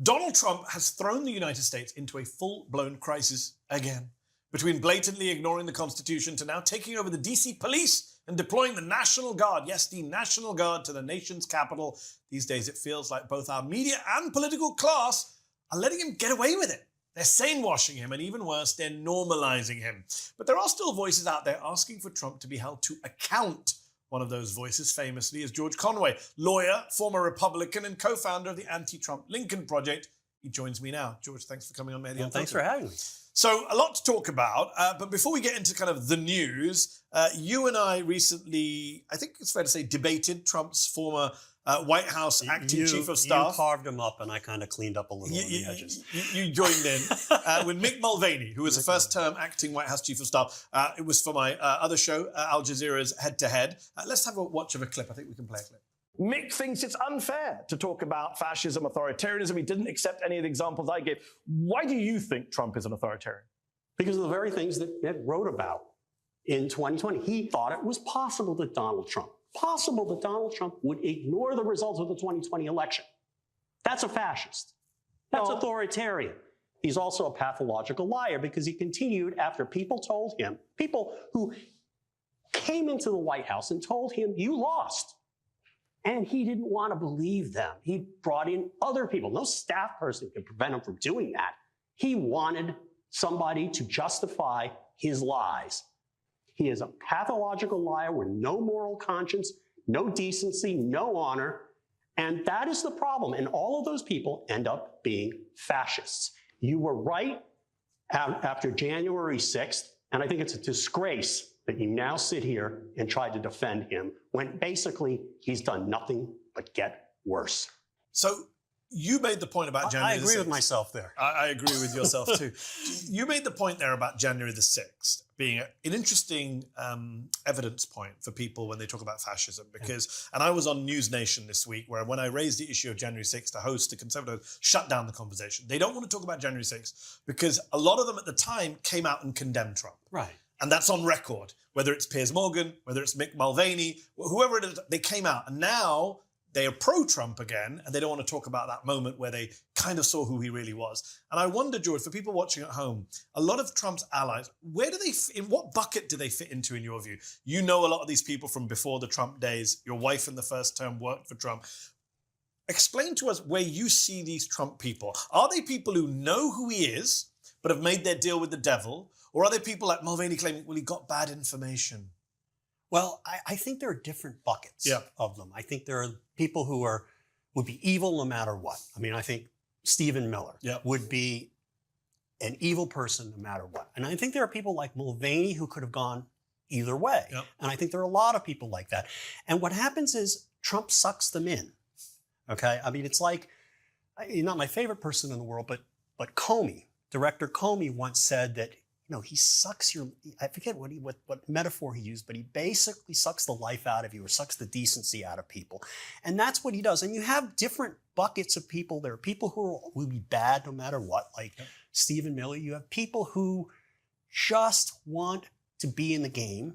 Donald Trump has thrown the United States into a full-blown crisis again. Between blatantly ignoring the Constitution to now taking over the DC police and deploying the National Guard, yes, the National Guard, to the nation's capital, these days it feels like both our media and political class are letting him get away with it. They're sane-washing him, and even worse, they're normalizing him. But there are still voices out there asking for Trump to be held to account. One of those voices, famously, is George Conway, lawyer, former Republican, and co-founder of the anti-Trump Lincoln Project. He joins me now. George, thanks for coming on, Mehdi. Thanks for having me. So, a lot to talk about, but before we get into kind of the news, you and I recently, I think it's fair to say, debated Trump's former White House acting chief of staff. You carved him up, and I kind of cleaned up a little on the edges. You joined in with Mick Mulvaney, who was the first-term acting White House chief of staff. It was for my other show, Al Jazeera's Head to Head. Let's have a watch of a clip. I think we can play a clip. Mick thinks it's unfair to talk about fascism, authoritarianism. He didn't accept any of the examples I gave. Why do you think Trump is an authoritarian? Because of the very things that Ed wrote about in 2020. He thought it was possible that Donald Trump would ignore the results of the 2020 election. That's a fascist. That's authoritarian. He's also a pathological liar because he continued after people told him, people who came into the White House and told him, you lost. And he didn't want to believe them. He brought in other people. No staff person could prevent him from doing that. He wanted somebody to justify his lies. He is a pathological liar with no moral conscience, no decency, no honor. And that is the problem. And all of those people end up being fascists. You were right after January 6th. And I think it's a disgrace that you now sit here and try to defend him when basically he's done nothing but get worse. So you made the point about January the 6th. I agree with myself there. I agree with yourself too. You made the point there about January the 6th being an interesting evidence point for people when they talk about fascism because, and I was on News Nation this week where when I raised the issue of January 6th, the host, the conservative, shut down the conversation. They don't want to talk about January 6th because a lot of them at the time came out and condemned Trump. Right. And that's on record, whether it's Piers Morgan, whether it's Mick Mulvaney, whoever it is, they came out. And now they are pro-Trump again, and they don't want to talk about that moment where they kind of saw who he really was. And I wonder, George, for people watching at home, a lot of Trump's allies, where do they, in what bucket do they fit into in your view? You know a lot of these people from before the Trump days. Your wife in the first term worked for Trump. Explain to us where you see these Trump people. Are they people who know who he is, but have made their deal with the devil? Or are there people like Mulvaney claiming, well, he got bad information? Well, I think there are different buckets of them. I think there are people who would be evil no matter what. I mean, I think Stephen Miller would be an evil person no matter what. And I think there are people like Mulvaney who could have gone either way. And I think there are a lot of people like that. And what happens is Trump sucks them in. Okay? I mean, it's like, he's not my favorite person in the world, but Comey, Director Comey once said that, he sucks your, I forget what metaphor he used, but he basically sucks the life out of you or sucks the decency out of people. And that's what he does. And you have different buckets of people. There are people who will be bad no matter what, like Stephen Miller. You have people who just want to be in the game.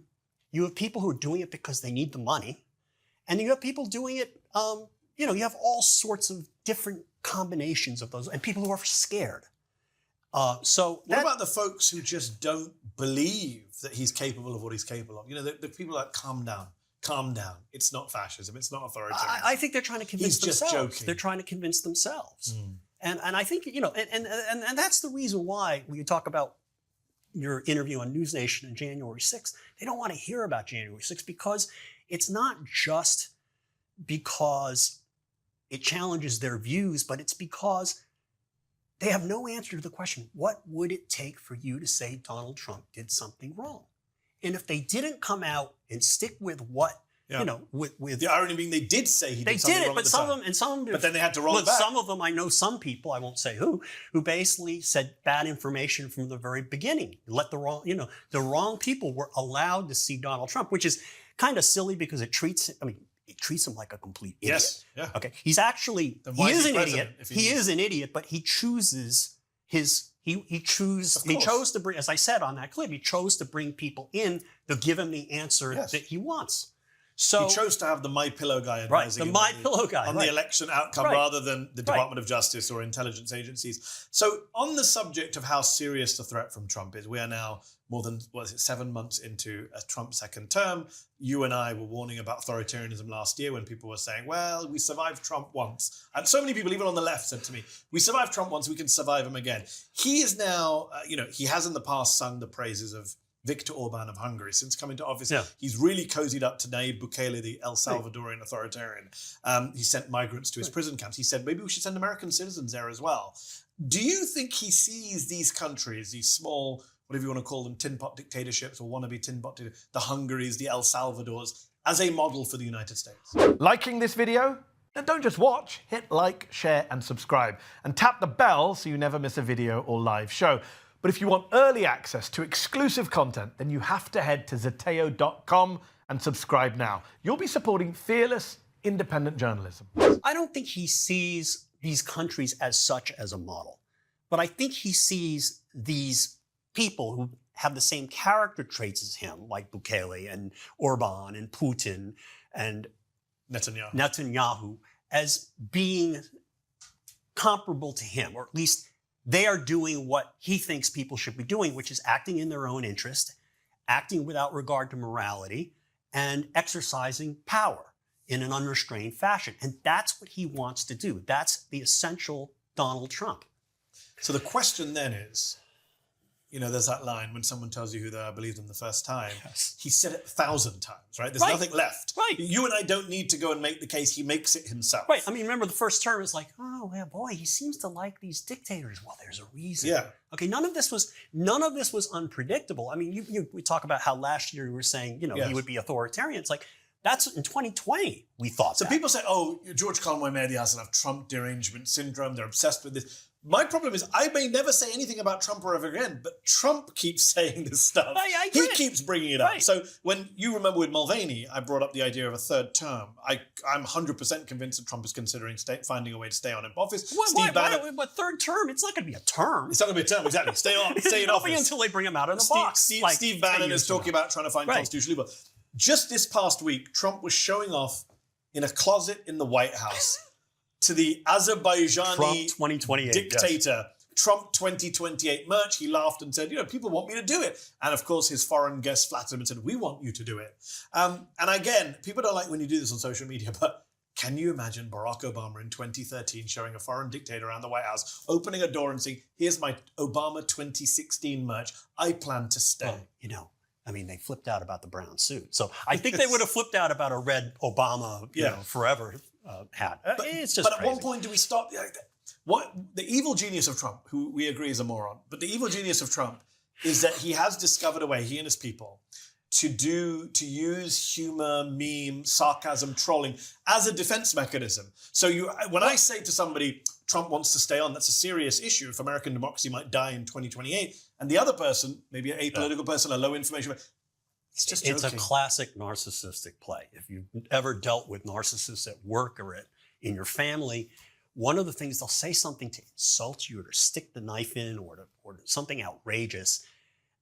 You have people who are doing it because they need the money. And you have people doing it, you have all sorts of different combinations of those, and people who are scared. What about the folks who just don't believe that he's capable of what he's capable of? The people like, calm down. It's not fascism. It's not authoritarianism. I think they're trying to convince themselves. He's just joking. They're trying to convince themselves. And I think, and that's the reason why when you talk about your interview on News Nation on January 6th, they don't want to hear about January 6th because it's not just because it challenges their views, but it's because they have no answer to the question, what would it take for you to say Donald Trump did something wrong? And if they didn't come out and stick with what, with the irony being they did say he did something wrong but some of them, but then they had to roll it back. Some of them, I know some people, I won't say who basically said bad information from the very beginning. Let the wrong people were allowed to see Donald Trump, which is kind of silly because it treats him like a complete idiot. Yes. Yeah. Okay. He's actually, he is an idiot. He is an idiot, but he chooses he chose to bring, as I said on that clip, he chose to bring people in to give him the answer that he wants. So he chose to have the My Pillow guy right, advising the him My Pillow guy on right. the election outcome Right. rather than the Department of Justice or intelligence agencies. So on the subject of how serious the threat from Trump is, we are now more than, 7 months into a Trump second term. You and I were warning about authoritarianism last year when people were saying, well, we survived Trump once. And so many people, even on the left, said to me, we survived Trump once, we can survive him again. He is now, he has in the past sung the praises of Viktor Orban of Hungary. Since coming to office, he's really cozied up to Nayib Bukele, the El Salvadorian authoritarian. He sent migrants to his prison camps. He said, maybe we should send American citizens there as well. Do you think he sees these countries, these small, whatever you want to call them, tin pot dictatorships or wannabe tin pot dictatorships, the Hungaries, the El Salvadors, as a model for the United States? Liking this video? Then don't just watch, hit like, share, and subscribe. And tap the bell so you never miss a video or live show. But if you want early access to exclusive content, then you have to head to zeteo.com and subscribe now. You'll be supporting fearless, independent journalism. I don't think he sees these countries as such as a model, but I think he sees these people who have the same character traits as him, like Bukele and Orban and Putin and Netanyahu, as being comparable to him, or at least they are doing what he thinks people should be doing, which is acting in their own interest, acting without regard to morality, and exercising power in an unrestrained fashion. And that's what he wants to do. That's the essential Donald Trump. So the question then is, there's that line when someone tells you who they are, believe them the first time. Yes. He said it 1,000 times, right? There's Right. nothing left. Right. You and I don't need to go and make the case. He makes it himself. Right. I mean, remember the first term is like, oh, yeah, boy, he seems to like these dictators. Well, there's a reason. Yeah. Okay. None of this was unpredictable. I mean, we talk about how last year you were saying, Yes. he would be authoritarian. It's like, that's in 2020 we thought So that. people say, oh, George Conway, Mehdi Hasan have Trump derangement syndrome. They're obsessed with this. My problem is I may never say anything about Trump ever again, but Trump keeps saying this stuff. I He agree. keeps bringing it up. Right. So when you remember with Mulvaney, I brought up the idea of a third term. I'm 100% convinced that Trump is considering finding a way to stay on in office. Steve Bannon, But third term, it's not going to be a term. it's not going to be a term, exactly. Stay in It'll be office. until they bring him out of the box. Steve Bannon is talking about trying to find Right. constitutional legal. Just this past week, Trump was showing off in a closet in the White House to the Azerbaijani Trump 2028 dictator, Trump 2028 merch. He laughed and said, people want me to do it. And of course, his foreign guests flattered him and said, we want you to do it. And again, people don't like when you do this on social media, but can you imagine Barack Obama in 2013 showing a foreign dictator around the White House, opening a door and saying, here's my Obama 2016 merch. I plan to stay. Well, they flipped out about the brown suit. So I think they would have flipped out about a red Obama, forever hat. It's just But at crazy. one point, do we stop? What the evil genius of Trump, who we agree is a moron, but the evil genius of Trump is that he has discovered a way, he and his people, to use humor, meme, sarcasm, trolling as a defense mechanism. So when I say to somebody, Trump wants to stay on, that's a serious issue. If American democracy might die in 2028, and the other person, maybe an apolitical person, a low information, it's just joking. It's a classic narcissistic play. If you've ever dealt with narcissists at work or in your family, one of the things they'll say something to insult you or to stick the knife in or to something outrageous.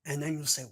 And then you'll say,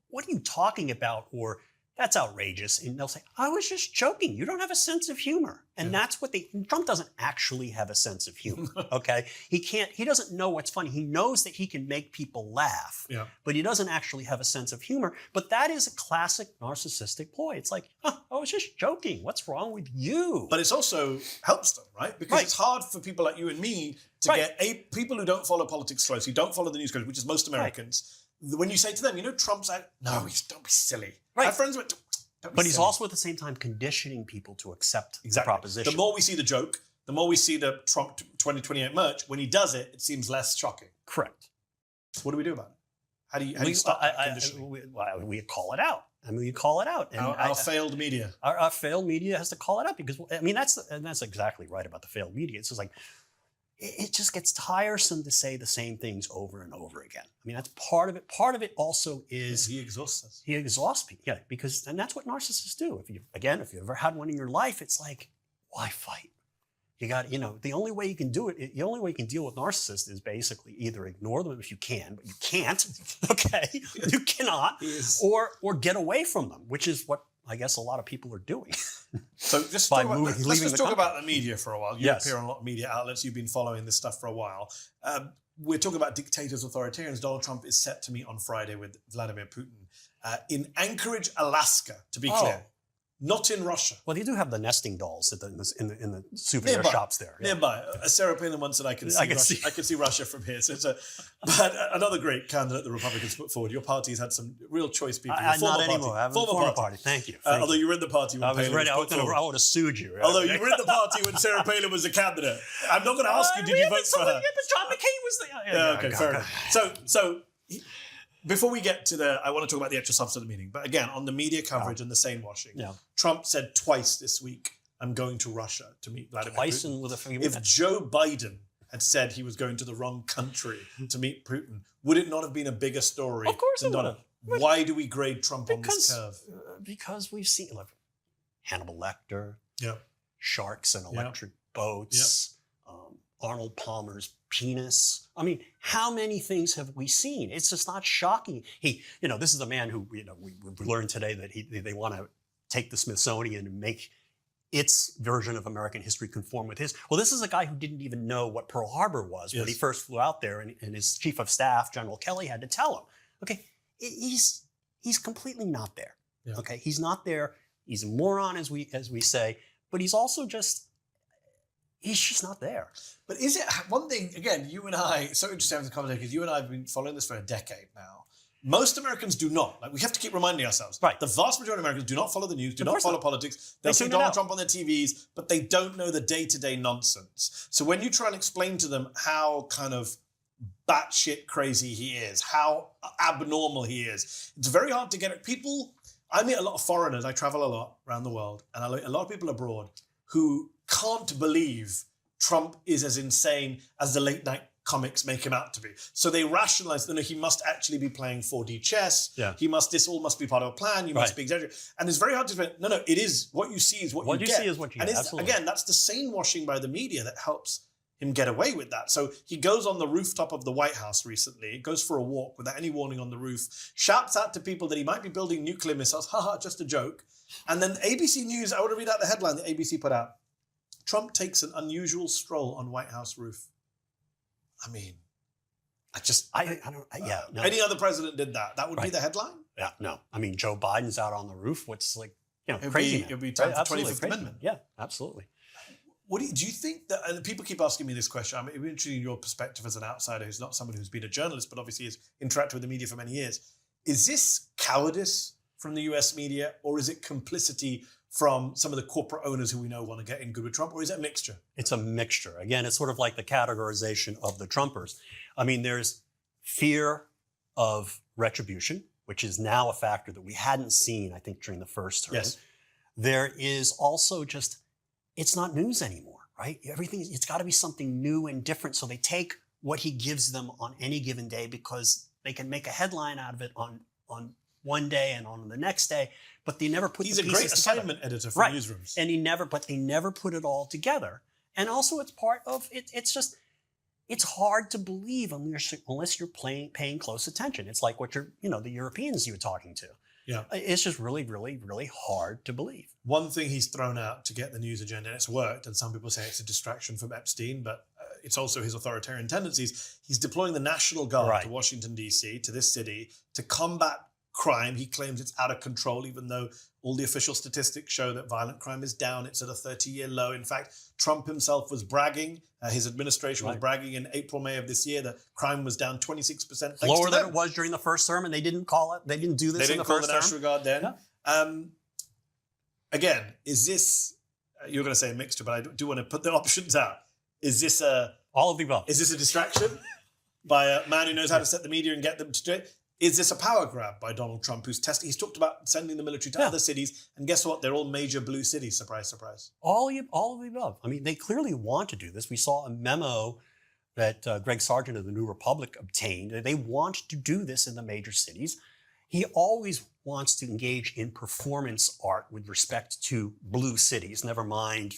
what are you talking about? Or that's outrageous. And they'll say, I was just joking. You don't have a sense of humor. And that's what Trump doesn't actually have a sense of humor. Okay. He doesn't know what's funny. He knows that he can make people laugh, but he doesn't actually have a sense of humor. But that is a classic narcissistic ploy. It's like, I was just joking. What's wrong with you? But it's also helps them, right? Because it's hard for people like you and me to get people who don't follow politics closely, don't follow the news coverage, which is most Americans. When you say to them, Trump's out, don't be silly. Right. My friends went, but he's also at the same time conditioning people to accept the proposition. The more we see the joke, the more we see the Trump 2028 merch. When he does it, it seems less shocking. Correct. What do we do about it? How do you stop conditioning? We call it out. We call it out. And our failed media. Our failed media has to call it out because, that's exactly right about the failed media. It's just like, it just gets tiresome to say the same things over and over again. That's part of it. Part of it also is he exhausts us. He exhausts people. Yeah, and that's what narcissists do. If you've ever had one in your life, it's like, why fight? You got, the only way you can do it, the only way you can deal with narcissists is basically either ignore them if you can, but you can't. Okay, you cannot, or get away from them, which is what I guess a lot of people are doing. So let's just talk about the media for a while. You appear on a lot of media outlets. You've been following this stuff for a while. We're talking about dictators, authoritarians. Donald Trump is set to meet on Friday with Vladimir Putin in Anchorage, Alaska, to be clear. Not in Russia. Well, they do have the nesting dolls in the souvenir shops there. Yeah. Nearby. Sarah Palin once said I can see Russia from here. So but another great candidate the Republicans put forward. Your party's had some real choice people. Not anymore. I have a former party. Thank you. Although you were in the party when Palin was put forward. I would have sued you. Right? Although you were in the party when Sarah Palin was a candidate. I'm not going to ask you, did you vote for her? Yeah, but John McCain was the... Okay, fair enough. So before we get to I want to talk about the actual substance of the meeting. But again, on the media coverage and the sane washing, Trump said twice this week, I'm going to Russia to meet Vladimir Putin. Twice and with a few minutes. If Joe Biden had said he was going to the wrong country to meet Putin, would it not have been a bigger story? Of course it would have. Why do we grade Trump on this curve? Because we've seen Hannibal Lecter, sharks and electric boats, Arnold Palmer's penis. I mean, how many things have we seen? It's just not shocking. This is a man who, we learned today that they want to take the Smithsonian and make its version of American history conform with his. Well, this is a guy who didn't even know what Pearl Harbor was when he first flew out there, and his chief of staff, General Kelly, had to tell him. Okay, he's completely not there. Yeah. Okay, he's not there. He's a moron, as we say, but he's also he's just not there. But is it one thing, again, you and I, so interesting having this conversation, because you and I have been following this for a decade now. Most Americans do not. We have to keep reminding ourselves. Right. The vast majority of Americans do not follow the news, do not follow politics. They'll see Donald Trump on their TVs, but they don't know the day-to-day nonsense. So when you try and explain to them how kind of batshit crazy he is, how abnormal he is, it's very hard to get it. I meet a lot of foreigners. I travel a lot around the world, and I meet a lot of people abroad who can't believe Trump is as insane as the late night comics make him out to be. So they rationalize that he must actually be playing 4D chess. Yeah. This all must be part of a plan. You must be exaggerating. And it's very hard to explain. No, it is what you see is what you get. What you see is what you get. And again, that's the sane washing by the media that helps him get away with that. So he goes on the rooftop of the White House recently, goes for a walk without any warning on the roof, shouts out to people that he might be building nuclear missiles. Haha, just a joke. And then ABC News, I want to read out the headline that ABC put out. Trump takes an unusual stroll on White House roof. I mean, no. Any other president did that. That would be the headline? Yeah, no. I mean, Joe Biden's out on the roof. What's crazy? It would be time for 25th Amendment. Yeah, absolutely. Do you think that, and people keep asking me this question, it'd be interesting in your perspective as an outsider who's not someone who's been a journalist, but obviously has interacted with the media for many years. Is this cowardice from the US media, or is it complicity from some of the corporate owners who we know want to get in good with Trump, or is it a mixture? It's a mixture. Again, it's sort of like the categorization of the Trumpers. I mean, there's fear of retribution, which is now a factor that we hadn't seen, I think, during the first term. Yes. There is also it's not news anymore, right? It's got to be something new and different. So they take what he gives them on any given day because they can make a headline out of it on one day and on the next day, but they never put the pieces together. He's a great assignment editor for newsrooms. And they never put it all together. And also it's part of it. It's hard to believe unless you're paying close attention. It's like what the Europeans you were talking to. Yeah. It's just really, really, really hard to believe. One thing he's thrown out to get the news agenda, and it's worked, and some people say it's a distraction from Epstein, but it's also his authoritarian tendencies. He's deploying the National Guard to Washington, D.C., to this city, to combat crime. He claims it's out of control, even though all the official statistics show that violent crime is down. It's at a 30-year low. In fact, Trump himself was bragging, his administration was bragging in April, May of this year that crime was down 26%. Lower than it was during the first term, and they didn't call it. They didn't do this in the first term. They didn't call the National Guard then. Yeah. Again, is this, you're going to say a mixture, but I do want to put the options out. Is this all of the above? Is this a distraction by a man who knows how to set the media and get them to do it? Is this a power grab by Donald Trump, who's he's talked about sending the military to other cities, and guess what? They're all major blue cities. Surprise, surprise. All of the above. I mean, they clearly want to do this. We saw a memo that Greg Sargent of the New Republic obtained. They want to do this in the major cities. He always wants to engage in performance art with respect to blue cities, never mind,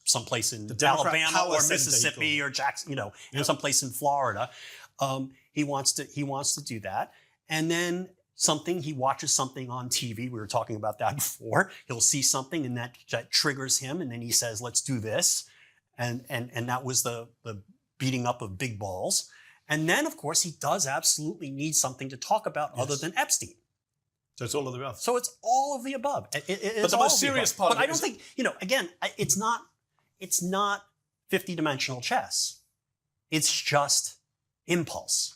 someplace in Alabama or Mississippi or Jackson, and someplace in Florida. He wants to do that. And then something, he watches something on TV. We were talking about that before. He'll see something and that triggers him, and then he says, let's do this. And that was the beating up of big balls. And then, of course, he does absolutely need something to talk about other than Epstein. So it's all of the above. So it's all of the above. But the most serious part of it, I don't think, again, it's not 50-dimensional chess. It's just impulse.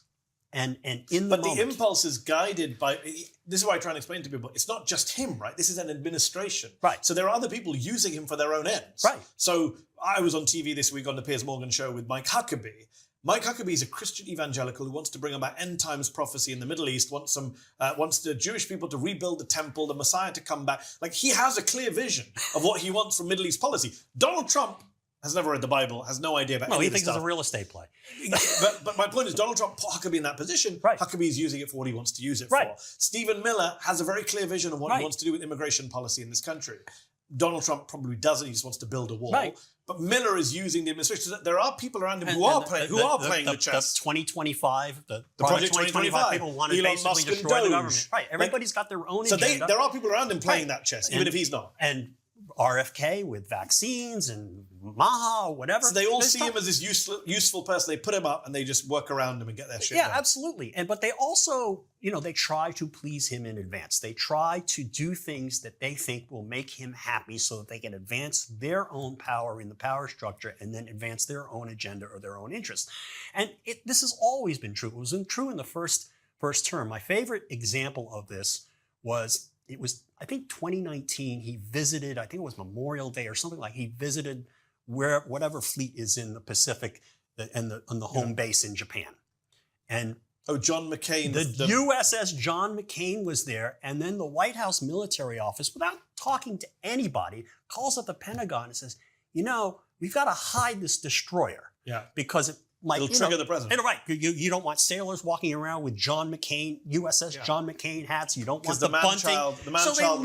And in the moment. But the impulse is guided by, this is why I try and explain to people, it's not just him, right? This is an administration. Right. So there are other people using him for their own ends. Right. So I was on TV this week on the Piers Morgan show with Mike Huckabee. Mike Huckabee is a Christian evangelical who wants to bring about end times prophecy in the Middle East, wants the Jewish people to rebuild the temple, the Messiah to come back. Like, he has a clear vision of what he wants from Middle East policy. Donald Trump has never read the Bible, has no idea about any of this he thinks stuff. it's a real estate play. but my point is, Donald Trump put Huckabee in that position. Right. Huckabee is using it for what he wants to use it Right. for. Stephen Miller has a very clear vision of what he wants to do with immigration policy in this country. Donald Trump probably doesn't. He just wants to build a wall. Right. But Miller is using the administration. There are people around him who are playing the chess. The 2025, the Project 2025 people want to Elon basically Musk destroy and the Doge. government. Right. Everybody's got their own agenda. So there are people around him playing that chess, even if he's not. And RFK with vaccines and Maha, whatever. So they all see him as this useful person. They put him up and they just work around him and get their shit done. Yeah, absolutely. But they also, they try to please him in advance. They try to do things that they think will make him happy so that they can advance their own power in the power structure and then advance their own agenda or their own interests. And this has always been true. It was true in the first term. My favorite example of this was, I think 2019, he visited, I think it was Memorial Day or something like, he visited whatever fleet is in the Pacific and the home base in Japan. And John McCain. The USS John McCain was there, and then the White House military office, without talking to anybody, calls up the Pentagon and says, we've got to hide this destroyer. Yeah. Because it'll trigger the president. And right. You don't want sailors walking around with John McCain, USS John McCain hats. You don't want the bunting. So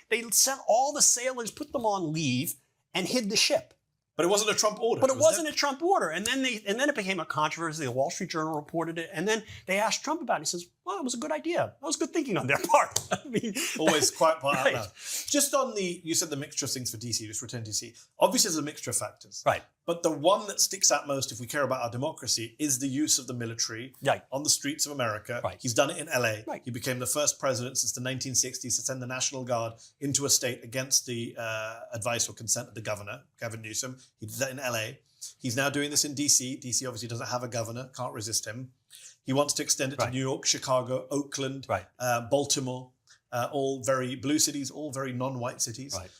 they sent all the sailors, put them on leave, and hid the ship. But it wasn't a Trump order. But it wasn't a Trump order. And then it became a controversy. The Wall Street Journal reported it. And then they asked Trump about it. He says, well, it was a good idea. That was good thinking on their part. I mean, always quite out loud. Just on you said the mixture of things for DC, just return to DC. Obviously, there's a mixture of factors. Right. But the one that sticks out most, if we care about our democracy, is the use of the military on the streets of America. Right. He's done it in LA. Right. He became the first president since the 1960s to send the National Guard into a state against the advice or consent of the governor, Gavin Newsom. He did that in LA. He's now doing this in DC. DC obviously doesn't have a governor, can't resist him. He wants to extend it to New York, Chicago, Oakland, Baltimore, all very blue cities, all very non-white cities. Right.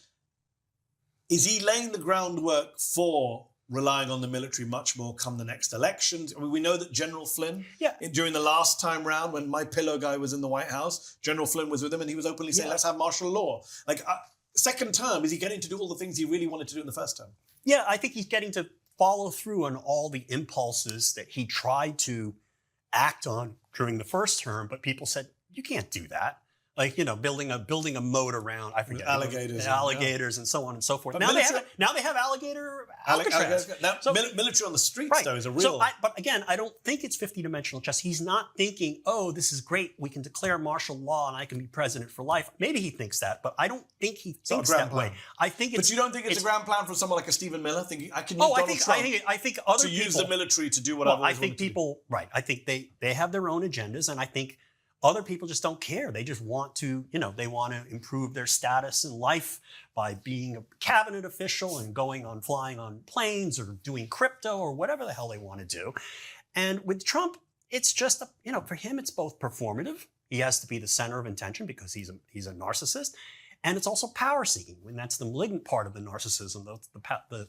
Is he laying the groundwork for relying on the military much more come the next elections? I mean, we know that General Flynn, during the last time round when My Pillow guy was in the White House, General Flynn was with him and he was openly saying, let's have martial law. Like, second term, is he getting to do all the things he really wanted to do in the first term? Yeah, I think he's getting to follow through on all the impulses that he tried to act on during the first term, but people said, you can't do that. Like, building a moat around, I forget, alligators and so on and so forth. Now they have alligator Alcatraz. Military on the streets, though, is a real... But again, I don't think it's 50-dimensional chess. He's not thinking, this is great, we can declare martial law and I can be president for life. Maybe he thinks that, but I don't think he thinks that way. But you don't think it's a grand plan from someone like a Stephen Miller thinking, I can use Donald Trump I think other people... use the military to do what I've always wanted to do. I think they have their own agendas, and I think other people just don't care. They just want to, they want to improve their status in life by being a cabinet official and flying on planes or doing crypto or whatever the hell they want to do. And with Trump, it's just, for him, it's both performative. He has to be the center of attention because he's a narcissist. And it's also power seeking. And that's the malignant part of the narcissism, the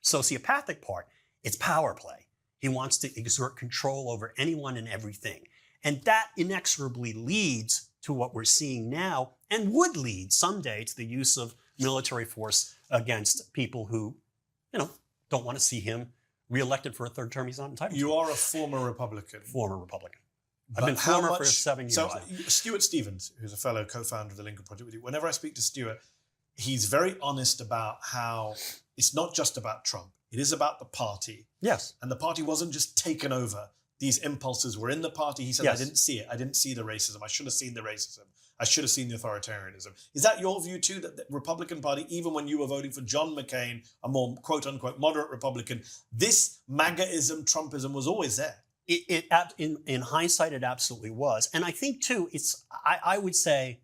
sociopathic part. It's power play. He wants to exert control over anyone and everything. And that inexorably leads to what we're seeing now and would lead someday to the use of military force against people who, don't want to see him reelected for a third term he's not entitled to. You are a former Republican. Former Republican. I've been former for 7 years. So Stuart Stevens, who's a fellow co-founder of the Lincoln Project with you, whenever I speak to Stuart, he's very honest about how it's not just about Trump. It is about the party. Yes. And the party wasn't just taken over these impulses were in the party. He said, I didn't see it. I didn't see the racism. I should have seen the racism. I should have seen the authoritarianism. Is that your view too, that the Republican Party, even when you were voting for John McCain, a more quote-unquote moderate Republican, this MAGAism, Trumpism was always there? In hindsight, it absolutely was. And I think too, I would say,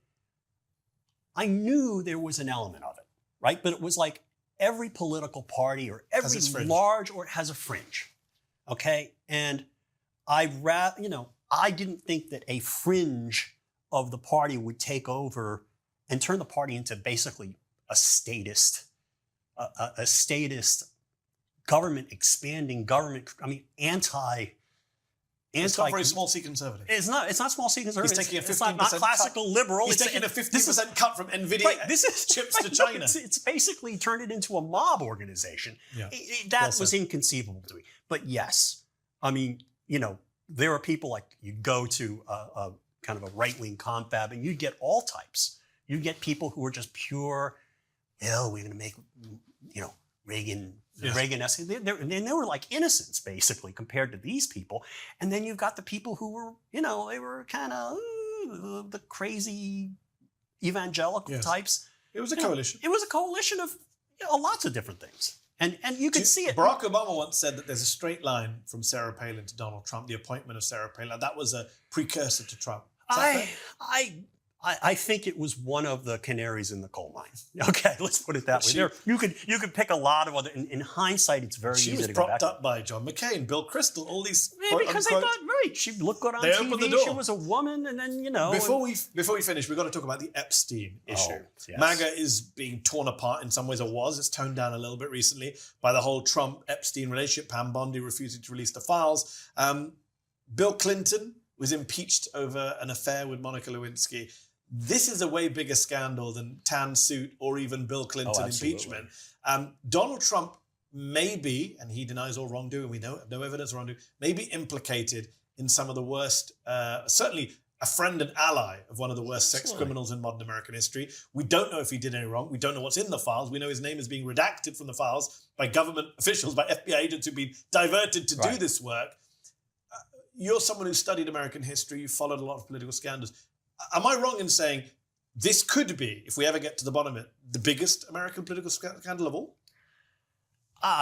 I knew there was an element of it, right? But it was like every political party or every large or has a fringe, okay? And I didn't think that a fringe of the party would take over and turn the party into basically a statist, government expanding government. I mean, It's not very small C conservative. It's not small C conservative. He's taking a 15% It's not classical liberal. He's taking a 15% cut from NVIDIA chips to China. It's basically turned it into a mob organization. Yeah. That was inconceivable to me. But yes, I mean, there are people like you go to a kind of a right-wing confab and you get all types. You get people who are just pure, we're going to make, Reagan. Yes. Reagan-esque. They were like innocents, basically, compared to these people. And then you've got the people who were, they were kind of the crazy evangelical types. It was a coalition. It was a coalition of lots of different things. And you could see it. Barack Obama once said that there's a straight line from Sarah Palin to Donald Trump, the appointment of Sarah Palin. That was a precursor to Trump. I think it was one of the canaries in the coal mine. Okay, let's put it that way. You could pick a lot of other. In hindsight, it's very easy to go back. She was propped up by John McCain, Bill Kristol, all these. Because they thought, she looked good on TV. Opened the door. She was a woman, and then Before we finish, we've got to talk about the Epstein issue. Yes. MAGA is being torn apart in some ways, or was. It's toned down a little bit recently by the whole Trump-Epstein relationship. Pam Bondi refusing to release the files. Bill Clinton was impeached over an affair with Monica Lewinsky. This is a way bigger scandal than Tan suit or even Bill Clinton impeachment. Donald Trump may be, and he denies all wrongdoing, we have no evidence of wrongdoing, may be implicated in some of the worst, certainly a friend and ally of one of the worst sex criminals in modern American history. We don't know if he did any wrong. We don't know what's in the files. We know his name is being redacted from the files by government officials, by FBI agents who've been diverted to do this work. You're someone who studied American history. You followed a lot of political scandals. Am I wrong in saying this could be, if we ever get to the bottom of it, the biggest American political scandal of all?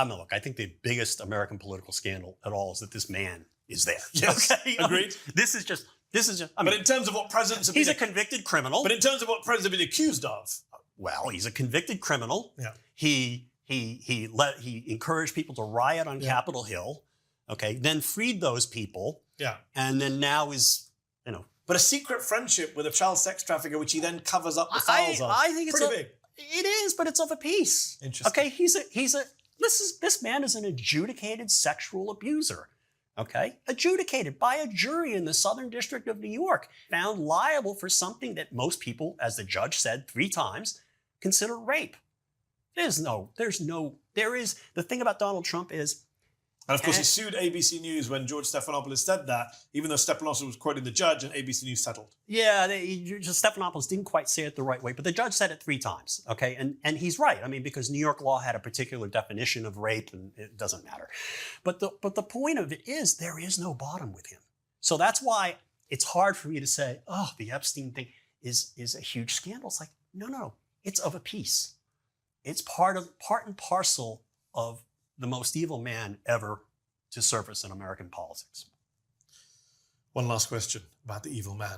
Look, I think the biggest American political scandal at all is that this man is there. Yes, okay? agreed. This is just. But in terms of what presidents have been... He's a convicted criminal. But in terms of what presidents have been accused of... Well, he's a convicted criminal. Yeah. He encouraged people to riot on Capitol Hill. Okay, then freed those people. Yeah. And then now is, But a secret friendship with a child sex trafficker, which he then covers up the files of. I think it's pretty big. It is, but it's of a piece. Interesting. Okay, this man is an adjudicated sexual abuser. Okay, adjudicated by a jury in the Southern District of New York, found liable for something that most people, as the judge said 3 times, consider rape. There is the thing about Donald Trump is. And of course, he sued ABC News when George Stephanopoulos said that, even though Stephanopoulos was quoting the judge and ABC News settled. Yeah, Stephanopoulos didn't quite say it the right way, but the judge said it 3 times, okay? And he's right. I mean, because New York law had a particular definition of rape, and it doesn't matter. But the point of it is there is no bottom with him. So that's why it's hard for me to say, the Epstein thing is a huge scandal. It's like, no, it's of a piece. It's part and parcel of the most evil man ever to surface in American politics. One last question about the evil man.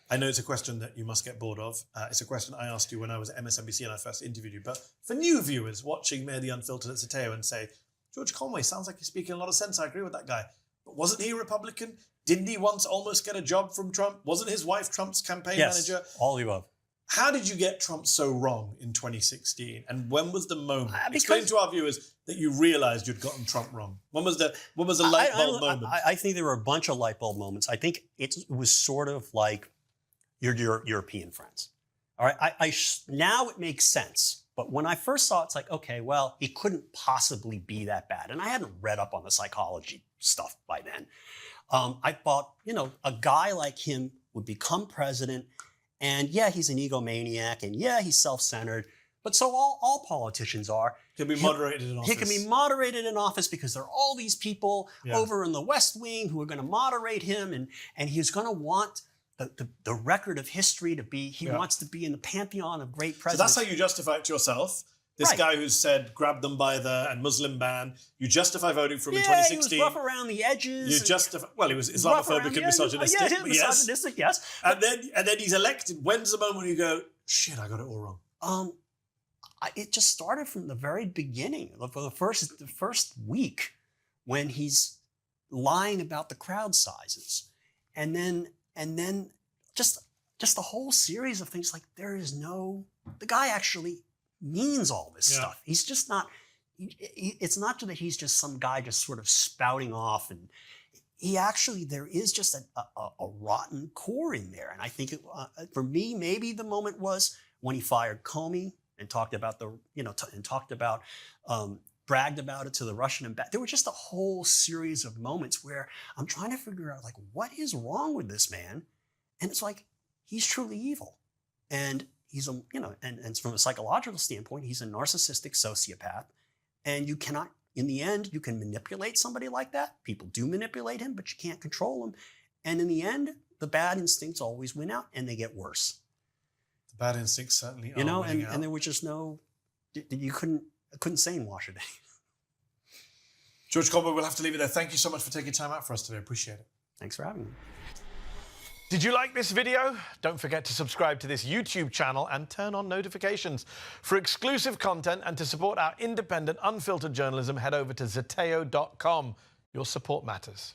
I know it's a question that you must get bored of. It's a question I asked you when I was at MSNBC and I first interviewed you. But for new viewers watching Mehdi Unfiltered at Sateo and say, George Conway sounds like he's speaking a lot of sense. I agree with that guy. But wasn't he a Republican? Didn't he once almost get a job from Trump? Wasn't his wife Trump's campaign manager? All the above. How did you get Trump so wrong in 2016? And when was the moment? Explain to our viewers that you realized you'd gotten Trump wrong. When was the light bulb moment? I think there were a bunch of light bulb moments. I think it was sort of like your European friends. All right, now it makes sense. But when I first saw it, it's like, okay, well, he couldn't possibly be that bad. And I hadn't read up on the psychology stuff by then. I thought, a guy like him would become president. And yeah, he's an egomaniac, and yeah, he's self-centered, But so all politicians are. Can be moderated in office. He can be moderated in office because there are all these people over in the West Wing who are going to moderate him, and he's going to want the record of history to be, he wants to be in the pantheon of great presidents. So that's how you justify it to yourself. This guy who's said, grab them by the, and Muslim ban, you justify voting for him in 2016. He was rough around the edges. You justify, well, he was Islamophobic and misogynistic. Misogynistic, yes. And then he's elected. When's the moment when you go, shit, I got it all wrong? It just started from the very beginning, for the first week, when he's lying about the crowd sizes, and then just a whole series of things like the guy actually means all this stuff. He's just not. It's not that he's just some guy just sort of spouting off, and he actually, there is just a rotten core in there, and I think for me maybe the moment was when he fired Comey. And talked about bragged about it to the Russian ambassador. There were just a whole series of moments where I'm trying to figure out, like, what is wrong with this man? And it's like, he's truly evil. And he's and from a psychological standpoint, he's a narcissistic sociopath. And you cannot, in the end, you can manipulate somebody like that. People do manipulate him, but you can't control him. And in the end, the bad instincts always win out, and they get worse. Bad instincts certainly are and there was just I couldn't say in Washington. George Colbert, we'll have to leave it there. Thank you so much for taking time out for us today. Appreciate it. Thanks for having me. Did you like this video? Don't forget to subscribe to this YouTube channel and turn on notifications. For exclusive content and to support our independent, unfiltered journalism, head over to zeteo.com. Your support matters.